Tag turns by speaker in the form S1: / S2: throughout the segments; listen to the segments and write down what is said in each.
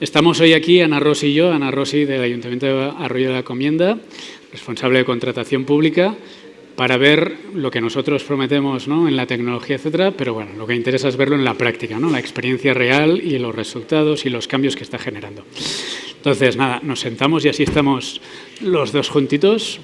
S1: Estamos hoy aquí, Ana Rossi y yo, Ana Rossi del Ayuntamiento de Arroyo de la Encomienda, responsable de contratación pública, para ver lo que nosotros prometemos, ¿no?, en la tecnología, etcétera, pero bueno, lo que interesa es verlo en la práctica, ¿no?, la experiencia real y los resultados y los cambios que está generando. Entonces, nada, nos sentamos y así estamos los dos juntitos.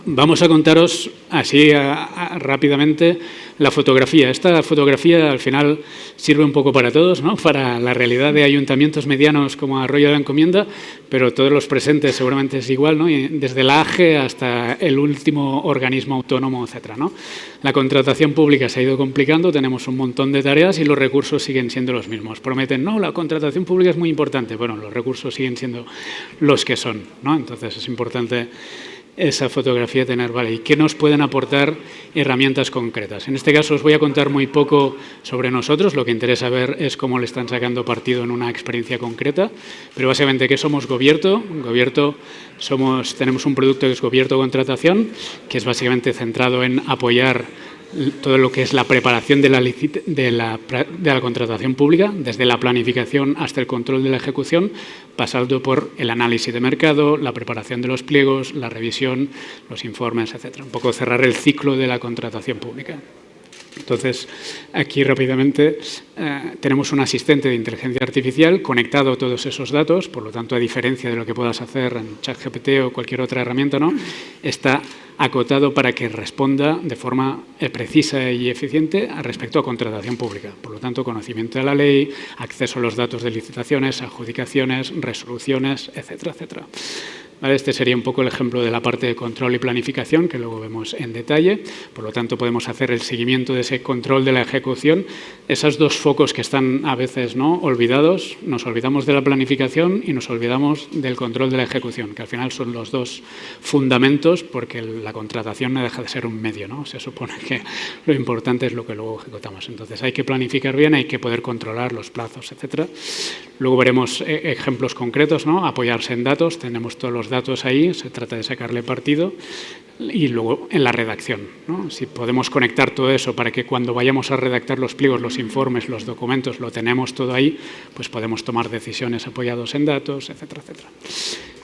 S1: Vamos a contaros así rápidamente la fotografía. Esta fotografía al final sirve un poco para todos, ¿no?, para la realidad de ayuntamientos medianos como Arroyo de la Encomienda, pero todos los presentes seguramente es igual, ¿no?, y desde la AGE hasta el último organismo autónomo, etcétera, ¿no? La contratación pública se ha ido complicando, tenemos un montón de tareas y los recursos siguen siendo los mismos. Prometen, no, la contratación pública es muy importante. Bueno, los recursos siguen siendo los que son, ¿no? Entonces es importante esa fotografía tener, vale, ¿y qué nos pueden aportar herramientas concretas? En este caso os voy a contar muy poco sobre nosotros, lo que interesa ver es cómo le están sacando partido en una experiencia concreta, pero básicamente, ¿qué somos Gobierto? Gobierto tenemos un producto que es Gobierto Contratación, que es básicamente centrado en apoyar todo lo que es la preparación de la contratación pública, desde la planificación hasta el control de la ejecución, pasando por el análisis de mercado, la preparación de los pliegos, la revisión, los informes, etcétera. Un poco cerrar el ciclo de la contratación pública. Entonces, aquí rápidamente tenemos un asistente de inteligencia artificial conectado a todos esos datos, por lo tanto, a diferencia de lo que puedas hacer en ChatGPT o cualquier otra herramienta, ¿no?, está acotado para que responda de forma precisa y eficiente respecto a contratación pública. Por lo tanto, conocimiento de la ley, acceso a los datos de licitaciones, adjudicaciones, resoluciones, etcétera, etcétera. ¿Vale? Este sería un poco el ejemplo de la parte de control y planificación, que luego vemos en detalle. Por lo tanto, podemos hacer el seguimiento de ese control de la ejecución. Esos dos focos que están a veces, ¿no?, olvidados, nos olvidamos de la planificación y nos olvidamos del control de la ejecución, que al final son los dos fundamentos, porque la contratación no deja de ser un medio, ¿no? Se supone que lo importante es lo que luego ejecutamos. Entonces, hay que planificar bien, hay que poder controlar los plazos, etcétera. Luego veremos ejemplos concretos, ¿no?, apoyarse en datos. Tenemos todos los datos ahí, se trata de sacarle partido. Y luego en la redacción, ¿no?, si podemos conectar todo eso para que cuando vayamos a redactar los pliegos, los informes, los documentos, lo tenemos todo ahí, pues podemos tomar decisiones apoyados en datos, etcétera, etcétera.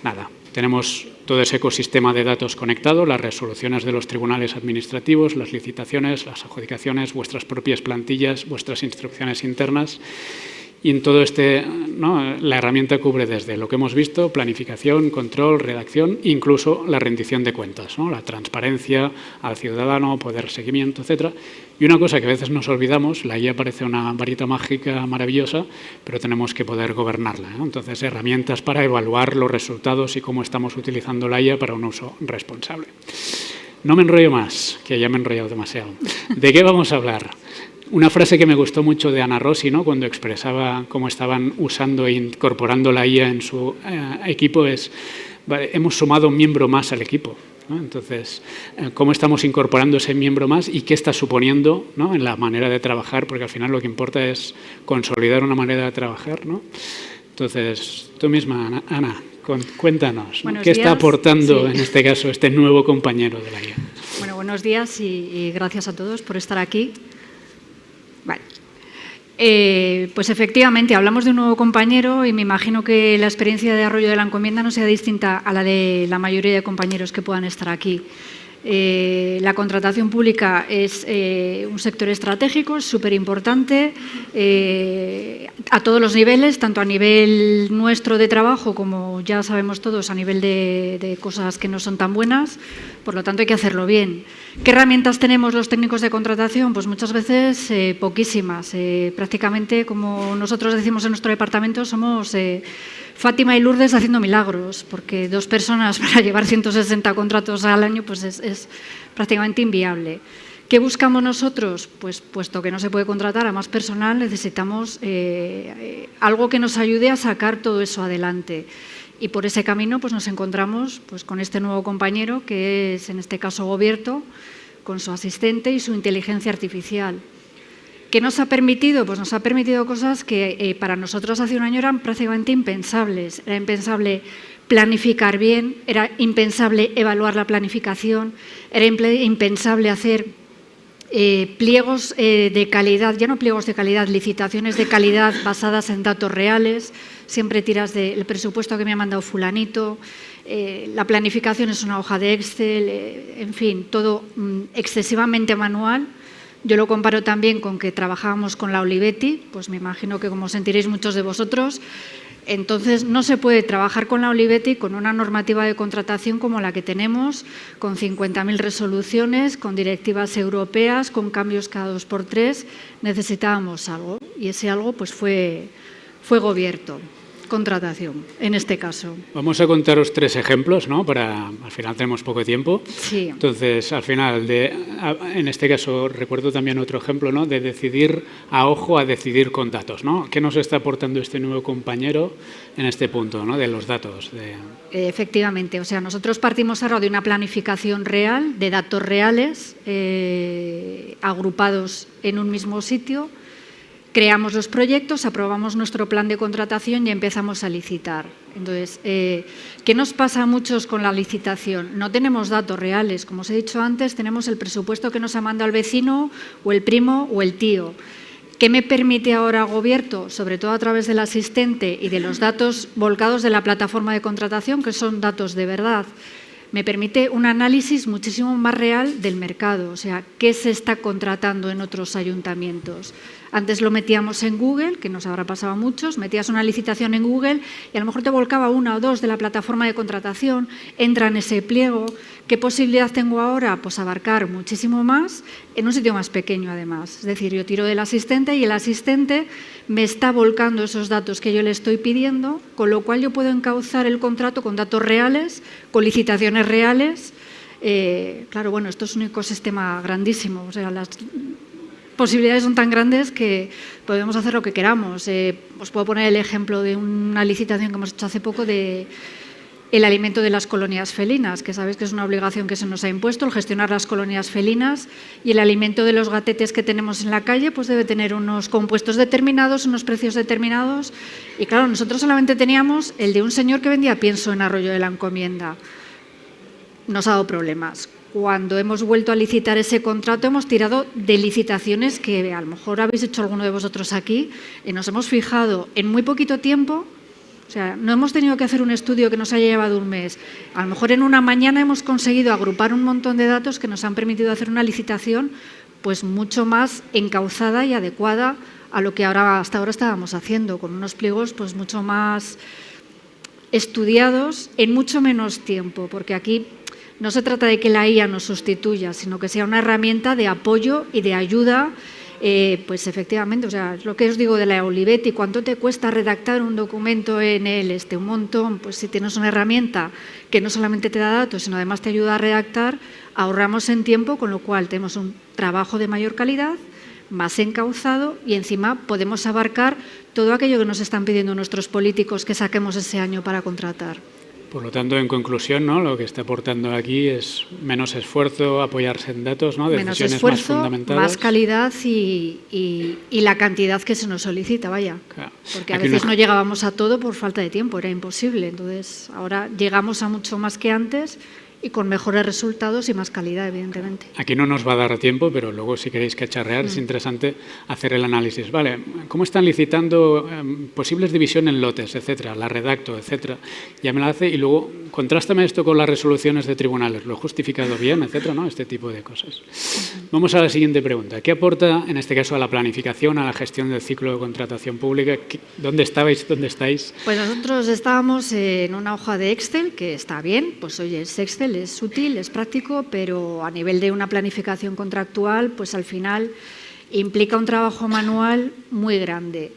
S1: Nada, tenemos todo ese ecosistema de datos conectado, las resoluciones de los tribunales administrativos, las licitaciones, las adjudicaciones, vuestras propias plantillas, vuestras instrucciones internas. Y en todo ¿no?, la herramienta cubre desde lo que hemos visto, planificación, control, redacción, incluso la rendición de cuentas, ¿no?, la transparencia al ciudadano, poder seguimiento, etcétera. Y una cosa que a veces nos olvidamos, la IA parece una varita mágica maravillosa, pero tenemos que poder gobernarla, ¿no? Entonces, herramientas para evaluar los resultados y cómo estamos utilizando la IA para un uso responsable. No me enrollo más, que ya me he enrollado demasiado. ¿De qué vamos a hablar? Una frase que me gustó mucho de Ana Rossi, ¿no?, cuando expresaba cómo estaban usando e incorporando la IA en su equipo es, vale, hemos sumado un miembro más al equipo, ¿no? Entonces, ¿cómo estamos incorporando ese miembro más y qué está suponiendo, ¿no?, en la manera de trabajar? Porque al final lo que importa es consolidar una manera de trabajar, ¿no? Entonces, tú misma, Ana, cuéntanos, ¿no?, ¿qué está aportando en este caso este nuevo compañero de la IA?
S2: Bueno, buenos días y gracias a todos por estar aquí. Vale. Pues efectivamente, hablamos de un nuevo compañero y me imagino que la experiencia de Arroyo de la Encomienda no sea distinta a la de la mayoría de compañeros que puedan estar aquí. La contratación pública es un sector estratégico, es súper importante a todos los niveles, tanto a nivel nuestro de trabajo como ya sabemos todos a nivel de cosas que no son tan buenas, por lo tanto hay que hacerlo bien. ¿Qué herramientas tenemos los técnicos de contratación? Pues muchas veces poquísimas. Prácticamente, como nosotros decimos en nuestro departamento, somos Fátima y Lourdes haciendo milagros, porque 2 personas para llevar 160 contratos al año pues es prácticamente inviable. ¿Qué buscamos nosotros? Pues puesto que no se puede contratar a más personal, necesitamos algo que nos ayude a sacar todo eso adelante. Y por ese camino pues nos encontramos pues con este nuevo compañero, que es en este caso Gobierto, con su asistente y su inteligencia artificial. ¿Qué nos ha permitido? Pues nos ha permitido cosas que para nosotros hace un año eran prácticamente impensables. Era impensable planificar bien, era impensable evaluar la planificación, era impensable hacer pliegos de calidad, ya no pliegos de calidad, licitaciones de calidad basadas en datos reales, siempre tiras del presupuesto que me ha mandado fulanito, la planificación es una hoja de Excel, en fin, todo excesivamente manual. Yo lo comparo también con que trabajábamos con la Olivetti, pues me imagino que como sentiréis muchos de vosotros. Entonces, no se puede trabajar con la Olivetti con una normativa de contratación como la que tenemos, con 50.000 resoluciones, con directivas europeas, con cambios cada 2x3. Necesitábamos algo y ese algo pues fue Gobierto, contratación, en este caso.
S1: Vamos a contaros 3 ejemplos, ¿no? Al final tenemos poco tiempo.
S2: Sí.
S1: Entonces, al final, en este caso, recuerdo también otro ejemplo, ¿no? De decidir a ojo a decidir con datos, ¿no? ¿Qué nos está aportando este nuevo compañero en este punto, ¿no? De los datos.
S2: Efectivamente, o sea, nosotros partimos ahora de una planificación real, de datos reales, agrupados en un mismo sitio. Creamos los proyectos, aprobamos nuestro plan de contratación y empezamos a licitar. Entonces, ¿qué nos pasa a muchos con la licitación? No tenemos datos reales. Como os he dicho antes, tenemos el presupuesto que nos ha mandado el vecino o el primo o el tío. ¿Qué me permite ahora Gobierto? Sobre todo a través del asistente y de los datos volcados de la plataforma de contratación, que son datos de verdad. Me permite un análisis muchísimo más real del mercado, o sea, qué se está contratando en otros ayuntamientos. Antes lo metíamos en Google, que nos habrá pasado a muchos, metías una licitación en Google y a lo mejor te volcaba 1 o 2 de la plataforma de contratación, entra en ese pliego. ¿Qué posibilidad tengo ahora? Pues abarcar muchísimo más en un sitio más pequeño además. Es decir, yo tiro del asistente y el asistente me está volcando esos datos que yo le estoy pidiendo, con lo cual yo puedo encauzar el contrato con datos reales, con licitaciones reales. Claro, bueno, esto es un ecosistema grandísimo, o sea, las posibilidades son tan grandes que podemos hacer lo que queramos. Os puedo poner el ejemplo de una licitación que hemos hecho hace poco de el alimento de las colonias felinas, que sabéis que es una obligación que se nos ha impuesto, el gestionar las colonias felinas, y el alimento de los gatetes que tenemos en la calle pues debe tener unos compuestos determinados, unos precios determinados. Y claro, nosotros solamente teníamos el de un señor que vendía pienso en Arroyo de la Encomienda. Nos ha dado problemas. Cuando hemos vuelto a licitar ese contrato, hemos tirado de licitaciones que a lo mejor habéis hecho alguno de vosotros aquí, y nos hemos fijado en muy poquito tiempo. O sea, no hemos tenido que hacer un estudio que nos haya llevado un mes. A lo mejor en una mañana hemos conseguido agrupar un montón de datos que nos han permitido hacer una licitación pues mucho más encauzada y adecuada a lo que hasta ahora estábamos haciendo, con unos pliegos pues mucho más estudiados en mucho menos tiempo, porque aquí no se trata de que la IA nos sustituya, sino que sea una herramienta de apoyo y de ayuda. Pues efectivamente, o sea, es lo que os digo de la Olivetti, ¿cuánto te cuesta redactar un documento en el un montón? Pues si tienes una herramienta que no solamente te da datos, sino además te ayuda a redactar, ahorramos en tiempo, con lo cual tenemos un trabajo de mayor calidad, más encauzado y encima podemos abarcar todo aquello que nos están pidiendo nuestros políticos que saquemos ese año para contratar.
S1: Por lo tanto, en conclusión, ¿no? Lo que está aportando aquí es menos esfuerzo, apoyarse en datos, ¿no?
S2: Menos esfuerzo, más fundamentadas, más calidad y la cantidad que se nos solicita, vaya. Claro. Porque a veces no llegábamos a todo por falta de tiempo, era imposible. Entonces, ahora llegamos a mucho más que antes y con mejores resultados y más calidad, evidentemente.
S1: Aquí no nos va a dar tiempo, pero luego si queréis cacharrear es interesante hacer el análisis. Vale, ¿cómo están licitando posibles división en lotes, etcétera? La redacto, etcétera. Ya me la hace y luego contrástame esto con las resoluciones de tribunales. ¿Lo he justificado bien, etcétera? ¿No? Este tipo de cosas. Vamos a la siguiente pregunta. ¿Qué aporta, en este caso, a la planificación, a la gestión del ciclo de contratación pública? ¿Dónde estabais? ¿Dónde estáis?
S2: Pues nosotros estábamos en una hoja de Excel, que está bien, pues oye, es Excel, es útil, es práctico, pero a nivel de una planificación contractual, pues al final implica un trabajo manual muy grande.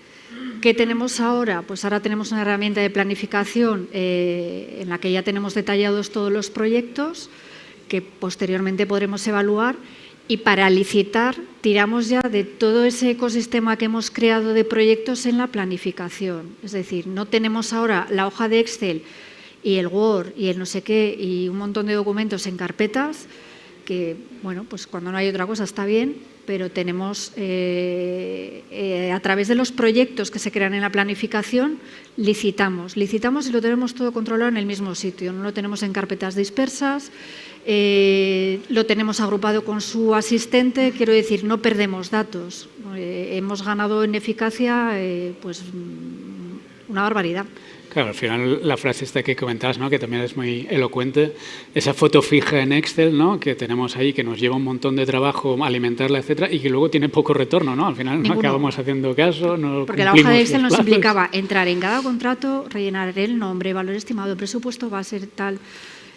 S2: ¿Qué tenemos ahora? Pues ahora tenemos una herramienta de planificación en la que ya tenemos detallados todos los proyectos que posteriormente podremos evaluar, y para licitar tiramos ya de todo ese ecosistema que hemos creado de proyectos en la planificación. Es decir, no tenemos ahora la hoja de Excel y el Word y el no sé qué y un montón de documentos en carpetas que, bueno, pues cuando no hay otra cosa está bien, pero tenemos a través de los proyectos que se crean en la planificación, licitamos y lo tenemos todo controlado en el mismo sitio, no lo tenemos en carpetas dispersas, lo tenemos agrupado con su asistente, quiero decir, no perdemos datos. Hemos ganado en eficacia pues una barbaridad.
S1: Claro, al final la frase esta que comentabas, ¿no?, que también es muy elocuente, esa foto fija en Excel, ¿no?, que tenemos ahí, que nos lleva un montón de trabajo alimentarla, etcétera, y que luego tiene poco retorno, ¿no? Al final no acabamos haciendo caso, no
S2: porque la hoja de Excel nos implicaba entrar en cada contrato, rellenar el nombre, valor estimado, presupuesto base, tal.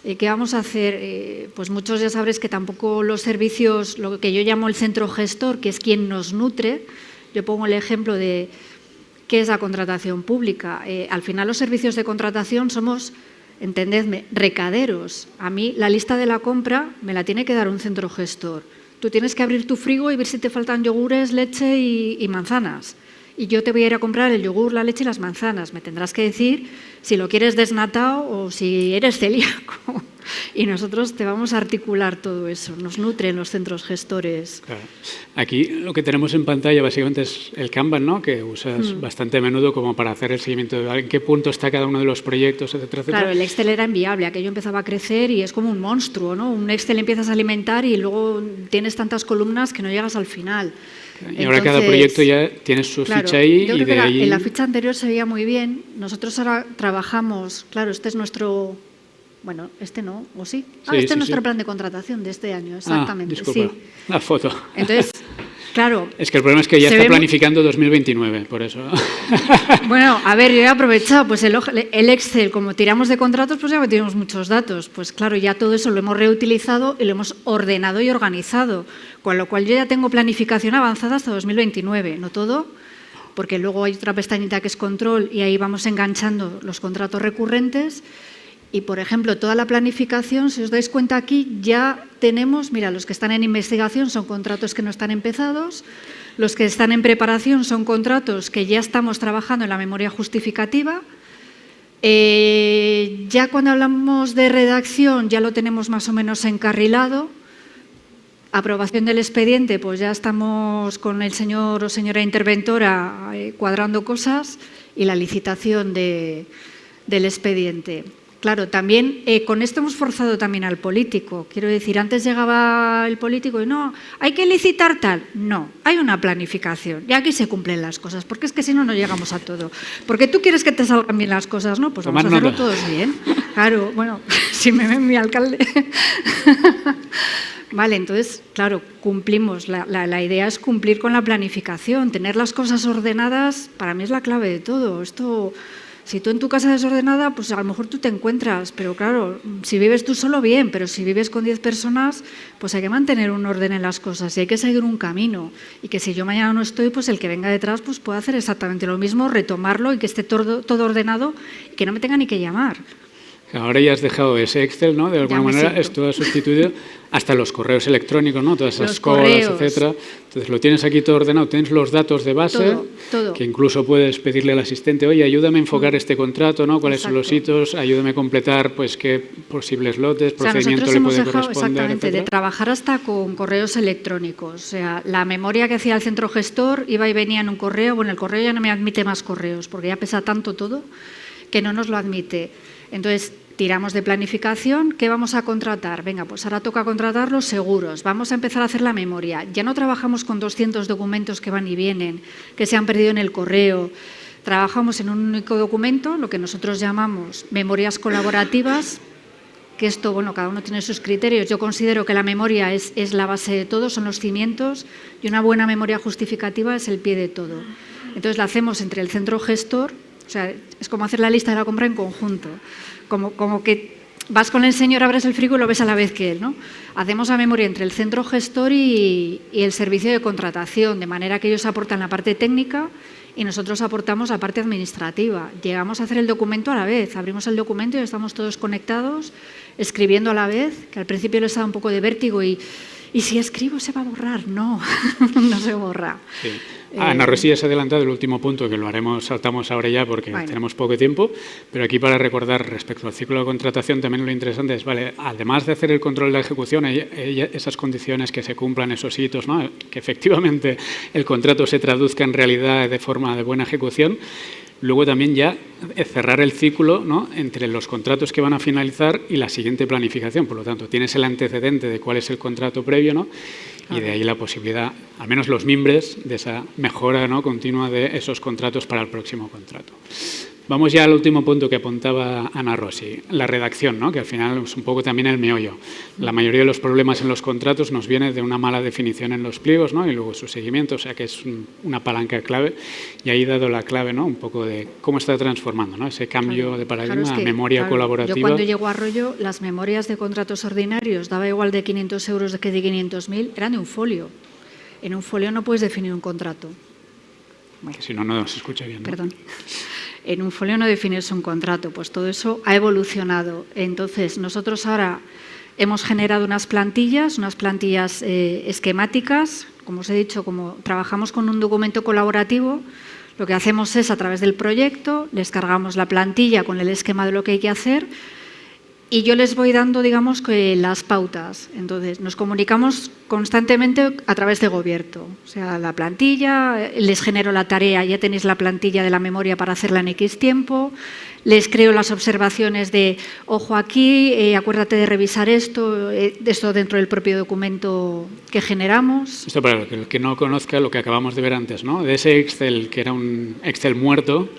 S2: ¿Qué vamos a hacer? Pues muchos ya sabréis que tampoco los servicios, lo que yo llamo el centro gestor, que es quien nos nutre, yo pongo el ejemplo de ¿qué es la contratación pública? Al final los servicios de contratación somos, entendedme, recaderos. A mí la lista de la compra me la tiene que dar un centro gestor. Tú tienes que abrir tu frigo y ver si te faltan yogures, leche y manzanas. Y yo te voy a ir a comprar el yogur, la leche y las manzanas. Me tendrás que decir si lo quieres desnatado o si eres celíaco. Y nosotros te vamos a articular todo eso. Nos nutren los centros gestores.
S1: Claro. Aquí lo que tenemos en pantalla básicamente es el Kanban, ¿no?, que usas bastante a menudo como para hacer el seguimiento de en qué punto está cada uno de los proyectos, etcétera, etcétera.
S2: Claro, el Excel era inviable. Aquello empezaba a crecer y es como un monstruo, ¿no? Un Excel empiezas a alimentar y luego tienes tantas columnas que no llegas al final.
S1: Y ahora cada proyecto ya tiene su ficha ahí.
S2: Yo creo
S1: y de
S2: que
S1: ahí...
S2: en la ficha anterior se veía muy bien. Nosotros ahora trabajamos, claro, este es nuestro... Bueno, este no, ¿o sí? Este es nuestro plan de contratación de este año, exactamente.
S1: Disculpa, la foto.
S2: Entonces, claro...
S1: Es que el problema es que ya está planificando 2029, por eso.
S2: Bueno, a ver, yo he aprovechado, pues el Excel, como tiramos de contratos, pues ya metimos muchos datos. Pues claro, ya todo eso lo hemos reutilizado y lo hemos ordenado y organizado, con lo cual yo ya tengo planificación avanzada hasta 2029, no todo, porque luego hay otra pestañita que es control y ahí vamos enganchando los contratos recurrentes. Y, por ejemplo, toda la planificación, si os dais cuenta aquí, ya tenemos, mira, los que están en investigación son contratos que no están empezados, los que están en preparación son contratos que ya estamos trabajando en la memoria justificativa. Ya cuando hablamos de redacción ya lo tenemos más o menos encarrilado. Aprobación del expediente, pues ya estamos con el señor o señora interventora cuadrando cosas y la licitación del expediente. Claro, también con esto hemos forzado también al político. Quiero decir, antes llegaba el político y no, hay que licitar tal. No, hay una planificación y aquí se cumplen las cosas, porque es que si no, no llegamos a todo. Porque tú quieres que te salgan bien las cosas, ¿no? Pues vamos a hacerlo todos bien. Claro, bueno, si me ven mi alcalde. Vale, entonces, claro, cumplimos. La idea es cumplir con la planificación. Tener las cosas ordenadas, para mí es la clave de todo. Esto... Si tú en tu casa desordenada, pues a lo mejor tú te encuentras, pero claro, si vives tú solo bien, pero si vives con 10 personas, pues hay que mantener un orden en las cosas y hay que seguir un camino. Y que si yo mañana no estoy, pues el que venga detrás pues puede hacer exactamente lo mismo, retomarlo y que esté todo ordenado y que no me tenga ni que llamar.
S1: Ahora ya has dejado ese Excel, ¿no? De alguna manera, esto ha sustituido hasta los correos electrónicos, ¿no? Todas esas colas, etcétera. Entonces, lo tienes aquí todo ordenado, tienes los datos de base,
S2: todo.
S1: Que incluso puedes pedirle al asistente, oye, ayúdame a enfocar este contrato, ¿no? ¿Cuáles son los hitos? Ayúdame a completar, pues, qué posibles lotes, procedimiento le puede corresponder,
S2: exactamente,
S1: etcétera.
S2: de trabajar hasta con correos electrónicos. O sea, la memoria que hacía el centro gestor iba y venía en un correo. Bueno, el correo ya no me admite más correos, porque ya pesa tanto todo que no nos lo admite. Entonces, tiramos de planificación. ¿Qué vamos a contratar? Venga, pues ahora toca contratar los seguros. Vamos a empezar a hacer la memoria. Ya no trabajamos con 200 documentos que van y vienen, que se han perdido en el correo. Trabajamos en un único documento, lo que nosotros llamamos memorias colaborativas, que esto, bueno, cada uno tiene sus criterios. Yo considero que la memoria es la base de todo, son los cimientos, y una buena memoria justificativa es el pie de todo. Entonces, la hacemos entre el centro gestor, o sea, es como hacer la lista de la compra en conjunto. Como que vas con el señor, abres el frigo y lo ves a la vez que él, ¿no? Hacemos la memoria entre el centro gestor y el servicio de contratación, de manera que ellos aportan la parte técnica y nosotros aportamos la parte administrativa. Llegamos a hacer el documento a la vez, abrimos el documento y estamos todos conectados, escribiendo a la vez, que al principio les da un poco de vértigo y si escribo se va a borrar. No, no se borra.
S1: Sí. Ana Rosilla se ha adelantado el último punto, que lo haremos, saltamos ahora ya porque tenemos poco tiempo, pero aquí para recordar respecto al ciclo de contratación también lo interesante es, vale, además de hacer el control de la ejecución, esas condiciones que se cumplan, esos hitos, ¿no? Que efectivamente el contrato se traduzca en realidad de forma de buena ejecución. luego también ya cerrar el ciclo, ¿no?, entre los contratos que van a finalizar y la siguiente planificación. Por lo tanto, tienes el antecedente de cuál es el contrato previo, ¿no?, y de ahí la posibilidad, al menos los mimbres, de esa mejora, ¿no?, continua de esos contratos para el próximo contrato. Vamos ya al último punto que apuntaba Ana Rossi, la redacción, ¿no?, que al final es un poco también el meollo. La mayoría de los problemas en los contratos nos viene de una mala definición en los pliegos, ¿no?, y luego su seguimiento, o sea que es una palanca clave. Y ahí dado la clave, ¿no?, un poco de cómo está transformando, ¿no?, ese cambio de paradigma a memoria colaborativa.
S2: Yo cuando llego a Arroyo, las memorias de contratos ordinarios, daba igual de 500 euros que de 500.000, eran de un folio. En un folio no puedes definir un contrato.
S1: Bueno, que si no, no se escucha bien, ¿no?
S2: Perdón. En un folio no defines un contrato, pues todo eso ha evolucionado. Entonces, nosotros ahora hemos generado unas plantillas esquemáticas. Como os he dicho, como trabajamos con un documento colaborativo, lo que hacemos es, a través del proyecto, les cargamos la plantilla con el esquema de lo que hay que hacer y yo les voy dando, digamos, que las pautas. Entonces, nos comunicamos constantemente a través de Gobierto. O sea, la plantilla, les genero la tarea, ya tenéis la plantilla de la memoria para hacerla en X tiempo, les creo las observaciones de, ojo aquí, acuérdate de revisar esto dentro del propio documento que generamos.
S1: Esto para el que no conozca lo que acabamos de ver antes, ¿no?, de ese Excel, que era un Excel muerto,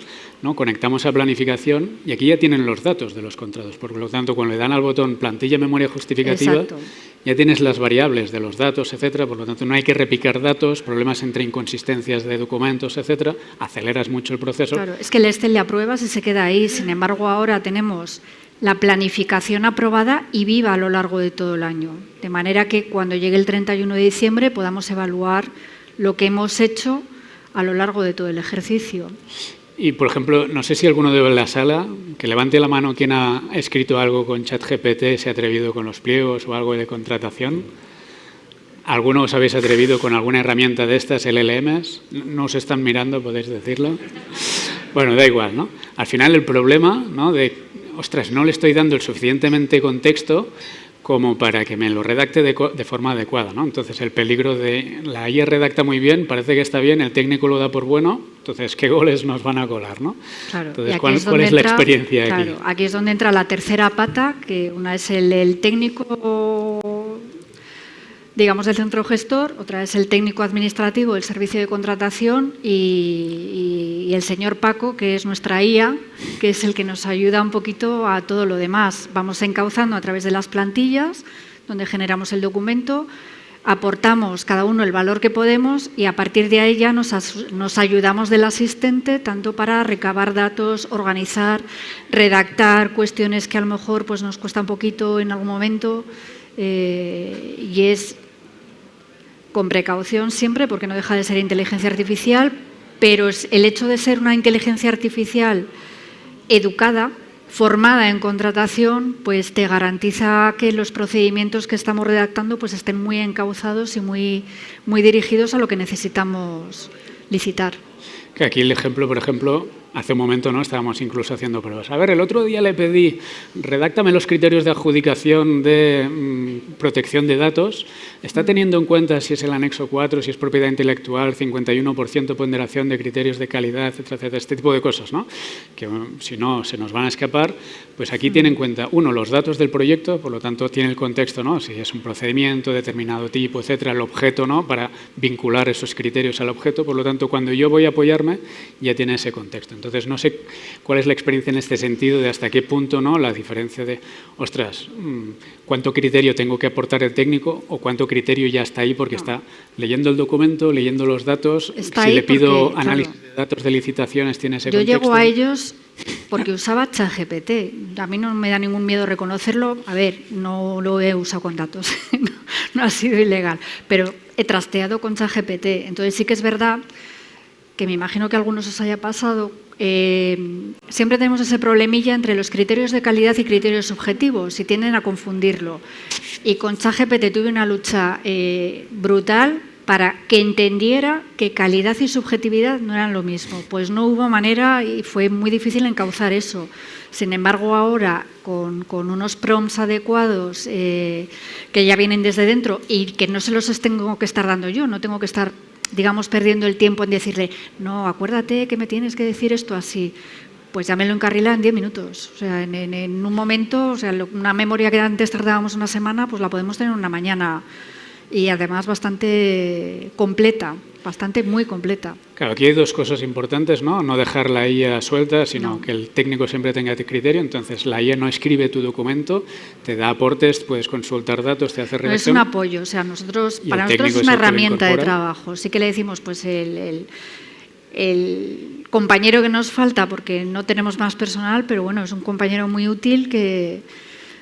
S1: ¿no?, conectamos a planificación y aquí ya tienen los datos de los contratos. Por lo tanto, cuando le dan al botón plantilla memoria justificativa, exacto, ya tienes las variables de los datos, etcétera. Por lo tanto, no hay que repicar datos, problemas entre inconsistencias de documentos, etcétera. Aceleras mucho el proceso.
S2: Claro, es que el Excel le apruebas y se queda ahí. Sin embargo, ahora tenemos la planificación aprobada y viva a lo largo de todo el año. De manera que cuando llegue el 31 de diciembre podamos evaluar lo que hemos hecho a lo largo de todo el ejercicio.
S1: Y, por ejemplo, no sé si alguno de la sala, que levante la mano quien ha escrito algo con ChatGPT, se ha atrevido con los pliegos o algo de contratación. ¿Alguno os habéis atrevido con alguna herramienta de estas, LLMs? ¿No os están mirando, podéis decirlo? Bueno, da igual, ¿no? Al final el problema, ¿no?, de, ostras, no le estoy dando el suficientemente contexto como para que me lo redacte de forma adecuada, ¿no? Entonces, el peligro de la IA redacta muy bien, parece que está bien, el técnico lo da por bueno, entonces, ¿qué goles nos van a colar, no?
S2: Claro.
S1: Entonces, ¿cuál es la experiencia aquí?
S2: Claro, aquí es donde entra la tercera pata, que una es el técnico, digamos, del centro gestor, otra es el técnico administrativo del servicio de contratación y el señor Paco, que es nuestra IA, que es el que nos ayuda un poquito a todo lo demás. Vamos encauzando a través de las plantillas, donde generamos el documento, aportamos cada uno el valor que podemos y a partir de ahí ya nos ayudamos del asistente tanto para recabar datos, organizar, redactar cuestiones que a lo mejor pues, nos cuesta un poquito en algún momento y es con precaución siempre porque no deja de ser inteligencia artificial, pero el hecho de ser una inteligencia artificial educada, formada en contratación, pues te garantiza que los procedimientos que estamos redactando pues estén muy encauzados y muy dirigidos a lo que necesitamos licitar.
S1: Que aquí el ejemplo, por ejemplo, hace un momento no estábamos incluso haciendo pruebas. A ver, el otro día le pedí, redáctame los criterios de adjudicación de protección de datos. ¿Está teniendo en cuenta si es el anexo 4, si es propiedad intelectual, 51% ponderación de criterios de calidad, etcétera, etcétera? Este tipo de cosas, ¿no? Que si no se nos van a escapar, pues aquí tiene en cuenta, uno, los datos del proyecto, por lo tanto tiene el contexto, ¿no? Si es un procedimiento, determinado tipo, etcétera, el objeto, ¿no? Para vincular esos criterios al objeto, por lo tanto, cuando yo voy a apoyarme, ya tiene ese contexto. Entonces, no sé cuál es la experiencia en este sentido de hasta qué punto, ¿no?, la diferencia de, ostras, cuánto criterio tengo que aportar el técnico o cuánto criterio ya está ahí porque está leyendo el documento, leyendo los datos.
S2: Está
S1: si le pido
S2: porque,
S1: análisis de datos de licitaciones, tiene ese contexto.
S2: Yo llego a ellos porque usaba ChatGPT. A mí no me da ningún miedo reconocerlo. A ver, no lo he usado con datos, no ha sido ilegal, pero he trasteado con ChatGPT. Entonces sí que es verdad que me imagino que a algunos os haya pasado, siempre tenemos ese problemilla entre los criterios de calidad y criterios subjetivos y tienden a confundirlo. Y con ChatGPT tuve una lucha brutal para que entendiera que calidad y subjetividad no eran lo mismo. Pues no hubo manera y fue muy difícil encauzar eso. Sin embargo, ahora con unos prompts adecuados que ya vienen desde dentro y que no se los tengo que estar dando yo, no tengo que estar digamos, perdiendo el tiempo en decirle, no, acuérdate que me tienes que decir esto así. Pues ya me lo encarrila en 10 minutos. O sea, en un momento, o sea, una memoria que antes tardábamos una semana, pues la podemos tener en una mañana. Y además bastante completa, muy completa.
S1: Claro, aquí hay dos cosas importantes, ¿no? No dejar la IA suelta, sino
S2: No.
S1: que el técnico siempre tenga criterio. Entonces, la IA no escribe tu documento, te da aportes, puedes consultar datos, te hace redacción.
S2: No, es un apoyo, o sea, para nosotros es una herramienta de trabajo. Sí que le decimos, pues, el compañero que nos falta, porque no tenemos más personal, pero bueno, es un compañero muy útil que...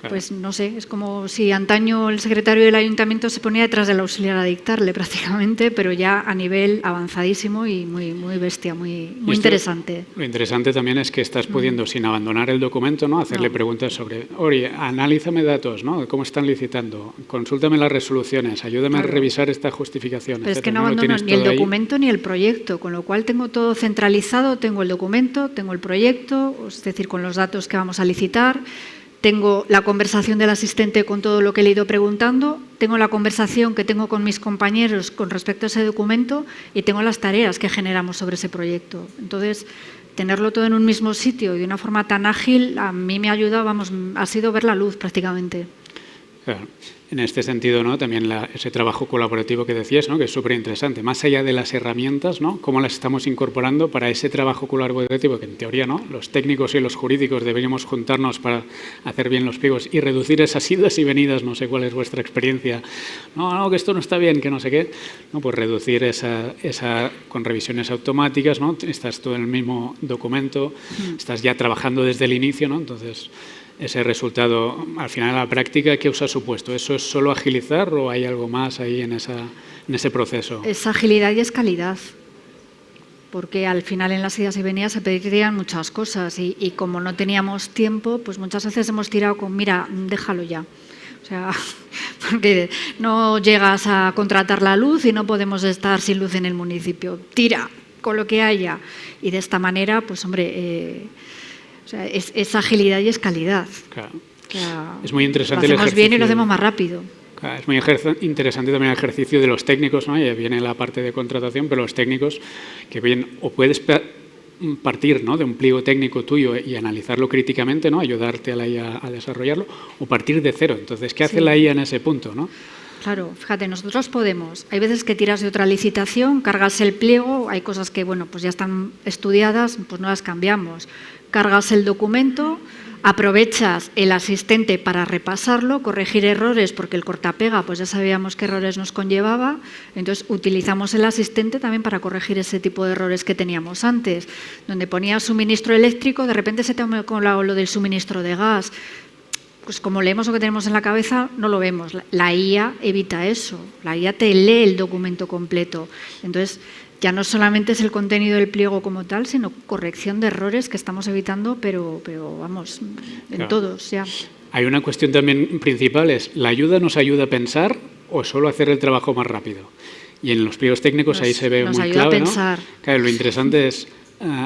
S2: Pues no sé, es como si antaño el secretario del ayuntamiento se ponía detrás del auxiliar a dictarle prácticamente, pero ya a nivel avanzadísimo y muy bestia, muy interesante.
S1: Lo interesante también es que estás pudiendo, sin abandonar el documento, ¿no? Hacerle preguntas sobre, oye, analízame datos, ¿no? ¿Cómo están licitando? Consúltame las resoluciones, ayúdame a revisar esta justificación.
S2: Pero es que no abandono ni el documento ni el proyecto, con lo cual tengo todo centralizado, tengo el documento, tengo el proyecto, es decir, con los datos que vamos a licitar. Tengo la conversación del asistente con todo lo que le he ido preguntando, tengo la conversación que tengo con mis compañeros con respecto a ese documento y tengo las tareas que generamos sobre ese proyecto. Entonces, tenerlo todo en un mismo sitio y de una forma tan ágil, a mí me ha ayudado, ha sido ver la luz prácticamente.
S1: Claro. En este sentido, ¿no? También ese trabajo colaborativo que decías, ¿no? Que es súper interesante. Más allá de las herramientas, ¿no? Cómo las estamos incorporando para ese trabajo colaborativo que en teoría, ¿no? Los técnicos y los jurídicos deberíamos juntarnos para hacer bien los pliegos y reducir esas idas y venidas. No sé cuál es vuestra experiencia. No, que esto no está bien, que no sé qué. No, pues reducir esa con revisiones automáticas, ¿no? Estás todo en el mismo documento, estás ya trabajando desde el inicio, ¿no? Entonces, ese resultado, al final, a la práctica, ¿qué os ha supuesto? ¿Eso es solo agilizar o hay algo más ahí en ese proceso?
S2: Es agilidad y es calidad, porque al final en las idas y venidas se pedirían muchas cosas y como no teníamos tiempo, pues muchas veces hemos tirado con, mira, déjalo ya. O sea, porque no llegas a contratar la luz y no podemos estar sin luz en el municipio. Tira con lo que haya. Y de esta manera, pues hombre... O sea, es agilidad y es calidad.
S1: Claro.
S2: O sea,
S1: es muy interesante
S2: lo hacemos bien y lo hacemos más rápido.
S1: Claro, es muy interesante también el ejercicio de los técnicos, ¿no? Ya viene la parte de contratación, pero los técnicos que bien o puedes partir, ¿no? De un pliego técnico tuyo y analizarlo críticamente, ¿no? Ayudarte a la IA a desarrollarlo, o partir de cero. Entonces, ¿qué hace la IA en ese punto, ¿no?
S2: Claro, fíjate, nosotros podemos. Hay veces que tiras de otra licitación, cargas el pliego, hay cosas que, bueno, pues ya están estudiadas, pues no las cambiamos. Cargas el documento, aprovechas el asistente para repasarlo, corregir errores, porque el cortapega, pues ya sabíamos qué errores nos conllevaba, entonces utilizamos el asistente también para corregir ese tipo de errores que teníamos antes, donde ponía suministro eléctrico, de repente se te ha colado lo del suministro de gas. Pues como leemos lo que tenemos en la cabeza, no lo vemos. La IA evita eso. La IA te lee el documento completo. Entonces, ya no solamente es el contenido del pliego como tal, sino corrección de errores que estamos evitando, pero vamos, en todos ya.
S1: Hay una cuestión también principal, es ¿la ayuda nos ayuda a pensar o solo hacer el trabajo más rápido? Y en los pliegos técnicos ahí se ve muy clave, ¿no? Claro, lo interesante es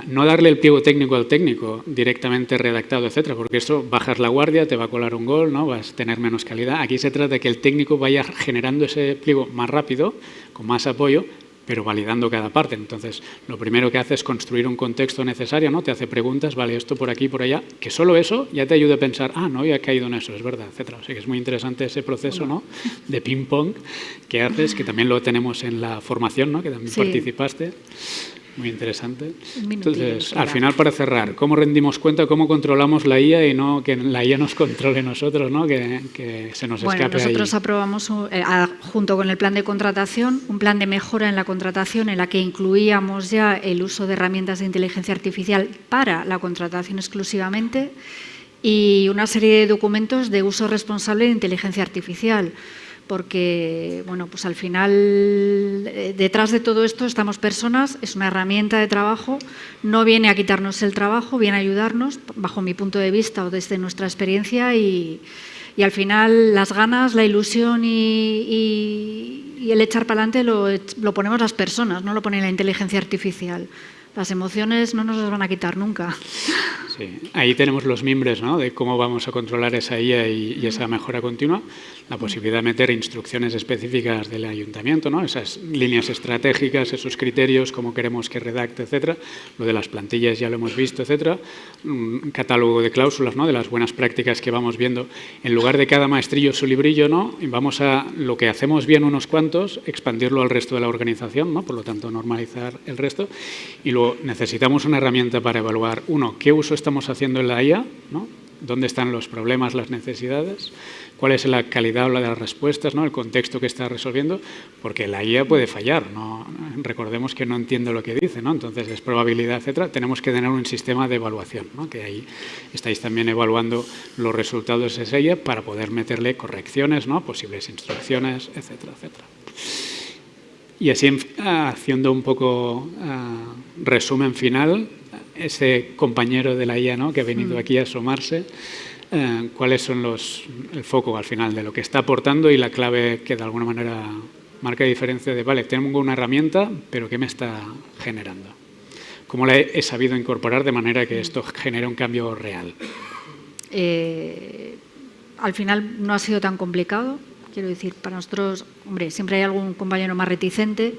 S1: no darle el pliego técnico al técnico directamente redactado, etcétera, porque eso bajas la guardia, te va a colar un gol, ¿no? Vas a tener menos calidad. Aquí se trata de que el técnico vaya generando ese pliego más rápido, con más apoyo, pero validando cada parte. Entonces, lo primero que hace es construir un contexto necesario, ¿no? Te hace preguntas, vale, esto por aquí, por allá, que solo eso ya te ayuda a pensar, no había caído en eso, es verdad, etcétera. O sea que es muy interesante ese proceso, ¿no? De ping-pong que haces, que también lo tenemos en la formación, ¿no? Que también participaste. Muy interesante. Entonces, al final, para cerrar, ¿cómo rendimos cuenta, cómo controlamos la IA y no que la IA nos controle nosotros, ¿no? Que se nos escape ahí?
S2: Bueno, nosotros aprobamos, junto con el plan de contratación, un plan de mejora en la contratación en la que incluíamos ya el uso de herramientas de inteligencia artificial para la contratación exclusivamente y una serie de documentos de uso responsable de inteligencia artificial. Porque, bueno, pues al final, detrás de todo esto estamos personas, es una herramienta de trabajo, no viene a quitarnos el trabajo, viene a ayudarnos, bajo mi punto de vista o desde nuestra experiencia, y al final las ganas, la ilusión y el echar para adelante lo ponemos las personas, no lo pone la inteligencia artificial. Las emociones no nos las van a quitar nunca.
S1: Sí. Ahí tenemos los mimbres, ¿no?, de cómo vamos a controlar esa IA y esa mejora continua, la posibilidad de meter instrucciones específicas del ayuntamiento, ¿no?, esas líneas estratégicas, esos criterios, cómo queremos que redacte, etcétera. Lo de las plantillas ya lo hemos visto, etcétera. Un catálogo de cláusulas, ¿no?, de las buenas prácticas que vamos viendo. En lugar de cada maestrillo su librillo, ¿no?, y vamos a lo que hacemos bien unos cuantos, expandirlo al resto de la organización, ¿no?, por lo tanto normalizar el resto. Y luego necesitamos una herramienta para evaluar, uno, qué uso estamos haciendo en la IA, ¿no?, dónde están los problemas, las necesidades, cuál es la calidad de las respuestas, ¿no?, el contexto que está resolviendo, porque la IA puede fallar, ¿no? Recordemos que no entiendo lo que dice, ¿no? Entonces es probabilidad, etcétera. Tenemos que tener un sistema de evaluación, ¿no?, que ahí estáis también evaluando los resultados de esa IA para poder meterle correcciones, ¿no?, posibles instrucciones, etcétera, etcétera. Y así, haciendo un poco resumen final, ese compañero de la IA, ¿no?, que ha venido aquí a asomarse, cuáles son el foco al final de lo que está aportando y la clave que de alguna manera marca diferencia de, vale, tengo una herramienta, pero ¿qué me está generando? ¿Cómo la he sabido incorporar de manera que esto genere un cambio real?
S2: Al final no ha sido tan complicado. Quiero decir, para nosotros, hombre, siempre hay algún compañero más reticente,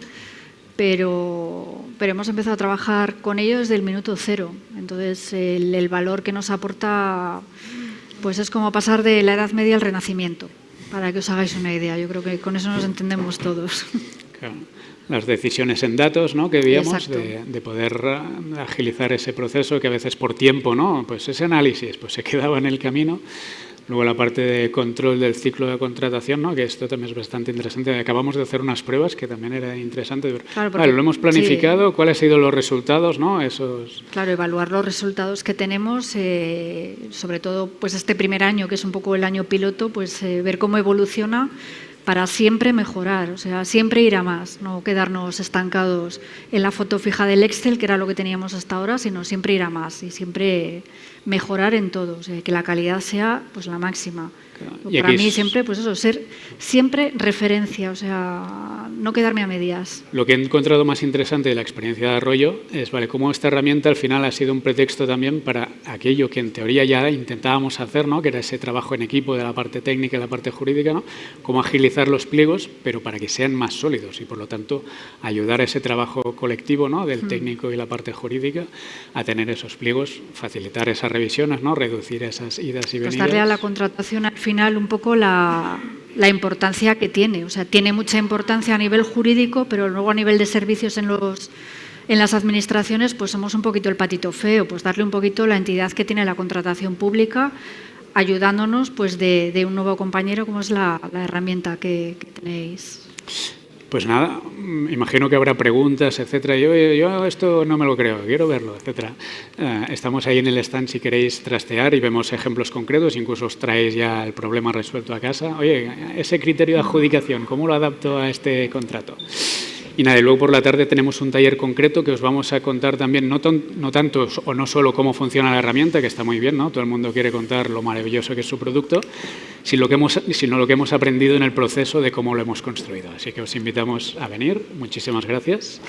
S2: pero hemos empezado a trabajar con ellos desde el minuto cero. Entonces, el valor que nos aporta, pues es como pasar de la Edad Media al Renacimiento, para que os hagáis una idea. Yo creo que con eso nos entendemos todos.
S1: Claro. Las decisiones en datos, ¿no?, que veíamos, de poder agilizar ese proceso que a veces por tiempo, ¿no?, pues ese análisis pues se quedaba en el camino. Luego la parte de control del ciclo de contratación, ¿no?, que esto también es bastante interesante. Acabamos de hacer unas pruebas que también era interesante. Claro, porque, vale, lo hemos planificado, sí. ¿Cuáles han sido los resultados, ¿no? Claro,
S2: evaluar los resultados que tenemos, sobre todo pues este primer año, que es un poco el año piloto, pues ver cómo evoluciona para siempre mejorar, o sea, siempre ir a más, no quedarnos estancados en la foto fija del Excel, que era lo que teníamos hasta ahora, sino siempre ir a más y siempre mejorar en todo, o sea, que la calidad sea pues la máxima. Claro. Para mí siempre, pues eso, ser siempre referencia, o sea, no quedarme a medias.
S1: Lo que he encontrado más interesante de la experiencia de Arroyo es, vale, cómo esta herramienta al final ha sido un pretexto también para aquello que en teoría ya intentábamos hacer, ¿no?, que era ese trabajo en equipo de la parte técnica y la parte jurídica, ¿no?, cómo agilizar los pliegos, pero para que sean más sólidos y, por lo tanto, ayudar a ese trabajo colectivo, ¿no?, del técnico y la parte jurídica a tener esos pliegos, facilitar esas revisiones, ¿no?, reducir esas idas y venidas.
S2: Pues darle a la contratación al final un poco la importancia que tiene. O sea, tiene mucha importancia a nivel jurídico, pero luego a nivel de servicios en las administraciones, pues somos un poquito el patito feo, pues darle un poquito la entidad que tiene la contratación pública, ayudándonos pues de un nuevo compañero, como es la herramienta que tenéis.
S1: Pues nada, imagino que habrá preguntas, etcétera. Yo esto no me lo creo, quiero verlo, etcétera. Estamos ahí en el stand si queréis trastear y vemos ejemplos concretos, incluso os traéis ya el problema resuelto a casa. Oye, ese criterio de adjudicación, ¿cómo lo adapto a este contrato? Y nada, y luego por la tarde tenemos un taller concreto que os vamos a contar también, no tanto o no solo cómo funciona la herramienta, que está muy bien, ¿no? Todo el mundo quiere contar lo maravilloso que es su producto, sino lo que hemos aprendido en el proceso de cómo lo hemos construido. Así que os invitamos a venir. Muchísimas gracias.